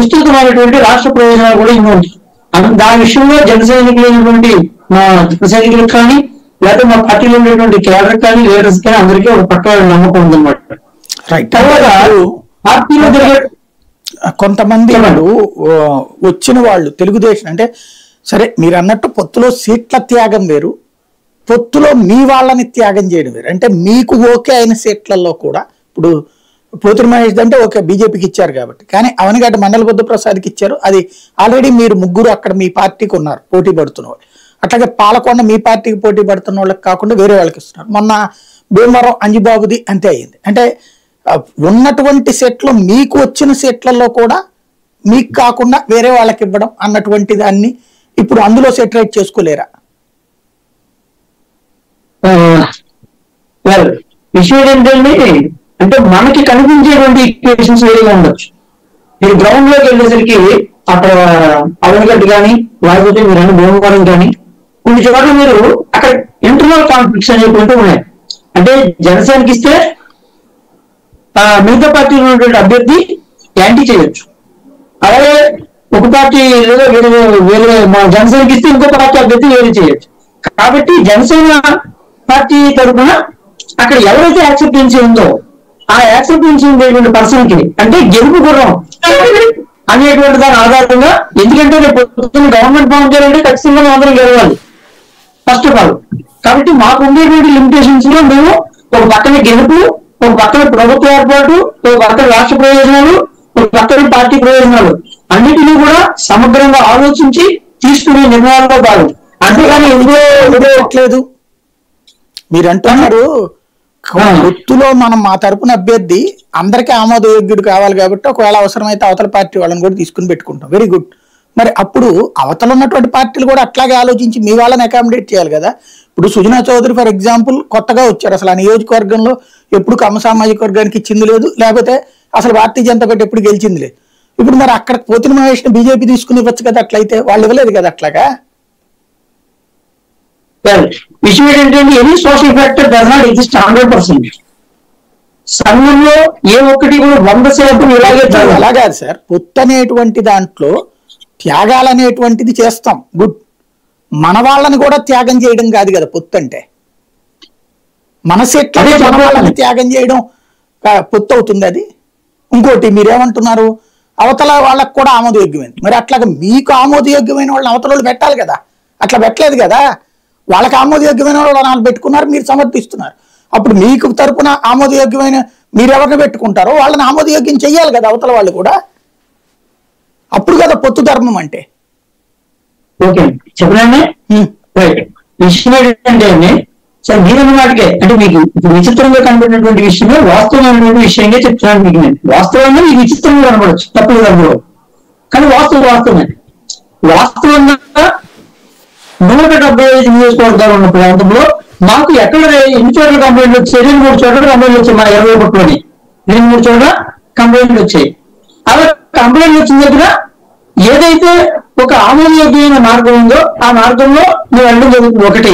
విస్తృతమైనటువంటి రాష్ట్ర ప్రయోజనాలు కూడా ఇన్ని ఉంటాయి. దాని విషయంలో జన సైనికులైనటువంటి మా జన సైనికులకు కానీ లేకపోతే మా పార్టీలో ఉండేటువంటి కేడర్ కానీ లీడర్స్ కానీ అందరికీ ఒక పక్క నమ్మకం ఉందన్నమాట. తర్వాత పార్టీలో కొంతమంది వాళ్ళు వచ్చిన వాళ్ళు తెలుగుదేశం అంటే సరే మీరు అన్నట్టు పొత్తులో సీట్ల త్యాగం వేరు, పొత్తులో మీ వాళ్ళని త్యాగం చేయడం వేరు. అంటే మీకు ఓకే అయిన సీట్లలో కూడా ఇప్పుడు పోతిరి మహేష్ అంటే ఓకే బీజేపీకి ఇచ్చారు కాబట్టి, కానీ అవనిగడ్డ మండల బుద్ధ ప్రసాద్కి ఇచ్చారు, అది ఆల్రెడీ మీరు ముగ్గురు అక్కడ మీ పార్టీకి ఉన్నారు పోటీ పడుతున్న వాళ్ళు. అట్లాగే పాలకొండ మీ పార్టీకి పోటీ పడుతున్న వాళ్ళకి కాకుండా వేరే వాళ్ళకి ఇస్తున్నారు. మొన్న భీమవరం అంజిబాబుది అంతే అయ్యింది. అంటే ఉన్నటువంటి సీట్లు మీకు వచ్చిన సీట్లలో కూడా మీకు కాకుండా వేరే వాళ్ళకి ఇవ్వడం అన్నటువంటి దాన్ని ఇప్పుడు అందులో సెటరేట్ చేసుకోలేరా? విషయం ఏంటంటే అంటే మనకి కనిపించేటువంటి ఈక్వేషన్స్ వేరేగా ఉండొచ్చు. మీరు గ్రౌండ్ లోకి వెళ్ళేసరికి అక్కడ అవనిగడ్డ కానీ లేకపోతే మీరు అన్న భీమవరం కానీ కొన్ని చోట్ల మీరు అక్కడ ఇంటర్నల్ కాన్ఫ్లిక్ట్స్ అనేటువంటి ఉన్నాయి. అంటే జనసేనకి ఇస్తే మిగతా పార్టీలో ఉన్నటువంటి అభ్యర్థి యాంటీ చేయొచ్చు, అలాగే ఒక పార్టీ లేదా వేరే మా జనసేనకి ఇస్తే ఇంకో పార్టీ అభ్యర్థి వేరే చేయొచ్చు. కాబట్టి జనసేన పార్టీ తరఫున అక్కడ ఎవరైతే యాక్సెప్టెన్సీ ఉందో ఆ యాక్సెప్టెన్సీ ఉండేటువంటి పర్సన్ కి అంటే గెలుపు గుర్రం అనేటువంటి దాని ఆధారంగా, ఎందుకంటే రేపు గవర్నమెంట్ ఫామ్ చేయాలంటే ఖచ్చితంగా అందరం గెలవాలి ఫస్ట్ ఆఫ్ ఆల్. కాబట్టి మాకు ఉండేటువంటి లిమిటేషన్స్ లో మేము ఒక పక్కన గెలుపు, ఒక పక్కన ప్రభుత్వ ఏర్పాటు, ఒక పక్కన రాష్ట్ర ప్రయోజనాలు, ఒక పక్కన పార్టీ ప్రయోజనాలు అన్నిటినీ కూడా సమగ్రంగా ఆలోచించి తీసుకునే నిర్ణయాల్లో భాగం. అంతేగాని లేదు మీరు అంటున్నారు పొత్తులో మనం మా తరపున అభ్యర్థి అందరికీ ఆమోదయోగ్యుడు కావాలి కాబట్టి ఒకవేళ అవసరమైతే అవతల పార్టీ వాళ్ళని కూడా తీసుకుని పెట్టుకుంటాం, వెరీ గుడ్. మరి అప్పుడు అవతల ఉన్నటువంటి పార్టీలు కూడా అట్లాగే ఆలోచించి మీ వాళ్ళని అకామిడేట్ చేయాలి కదా. ఇప్పుడు సుజనా చౌదరి ఫర్ ఎగ్జాంపుల్ కొత్తగా వచ్చారు, అసలు ఆ నియోజకవర్గంలో ఎప్పుడు కమ్మ సామాజిక వర్గానికి ఇచ్చింది లేదు, లేకపోతే అసలు భారతీయ జనతా పార్టీ ఎప్పుడు గెలిచింది లేదు. ఇప్పుడు మరి అక్కడ పోతిన మహేష్ బీజేపీ తీసుకుని ఇవ్వచ్చు కదా, అట్లయితే వాళ్ళు ఇవ్వలేదు కదా అట్లాగా. విషయం ఏంటంటే any social factor does not exist 100%. సంఘంలో ఏ ఒక్కటి కూడా 100% ఇలాగే అలా కాదు సార్, పొత్తు అనేటువంటి దాంట్లో త్యాగాలు అనేటువంటిది చేస్తాం, గుడ్. మన వాళ్ళని కూడా త్యాగం చేయడం కాదు కదా పొత్తు అంటే. మన సెట్లనే మన వాళ్ళని త్యాగం చేయడం పొత్తు అవుతుంది అది. ఇంకోటి మీరేమంటున్నారు, అవతల వాళ్ళకు కూడా ఆమోదయోగ్యమైంది. మరి అట్లాగా మీకు ఆమోదయోగ్యమైన వాళ్ళని అవతల వాళ్ళు పెట్టాలి కదా, అట్లా పెట్టలేదు కదా. వాళ్ళకి ఆమోదయోగ్యమైన వాళ్ళు పెట్టుకున్నారు, మీరు సమర్థిస్తున్నారు. అప్పుడు మీకు తరపున ఆమోదయోగ్యమైన మీరు ఎవరిని పెట్టుకుంటారో వాళ్ళని ఆమోదయోగ్యం చెయ్యాలి కదా అవతల వాళ్ళు కూడా. అప్పుడు కదా పొత్తు ధర్మం అంటే. ఓకే చెప్పండి. విషయం ఏంటంటే సార్ మీరన్న మాటకే అంటే మీకు విచిత్రంగా కనబడినటువంటి విషయమే వాస్తవమైనటువంటి విషయంగా చెప్తున్నాను మీకు. నేను వాస్తవంగా మీకు విచిత్రంగా కనబడచ్చు, తప్పులు కనబడవు, కానీ వాస్తవమే. వాస్తవంగా 175 నియోజకవర్గాలు ఉన్న ప్రాంతంలో మాకు ఎక్కడ ఎన్ని చోట్ల కంప్లైంట్లు వచ్చాయి? 2-3 చోట్ల కంప్లైంట్లు వచ్చాయి. మా 20 2-3 చోట్ల కంప్లైంట్లు వచ్చాయి. అలా కంప్లైంట్లు వచ్చిన దగ్గర ఏదైతే ఒక ఆమోదయోగ్యమైన మార్గం ఉందో ఆ మార్గంలో మేము వెళ్ళడం జరుగుతుంది. ఒకటి